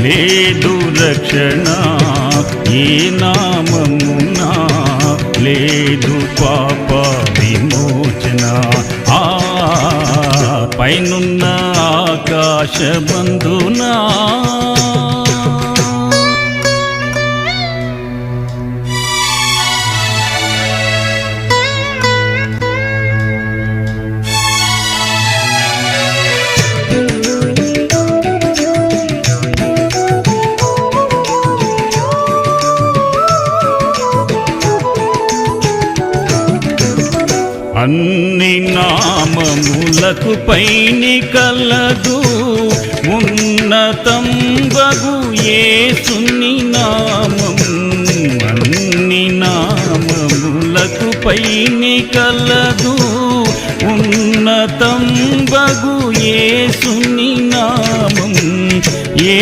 లేదు రక్షణ ఏ నామమునా లేదు పాప విమోచన పైనున్న ఆకాశబంధునా అన్ని నామములకు పైని కలదు ఉన్నతంబగు యేసుని నామం అన్ని నామములకు పైని కలదు ఉన్నతంబగు యేసుని నామం ఏ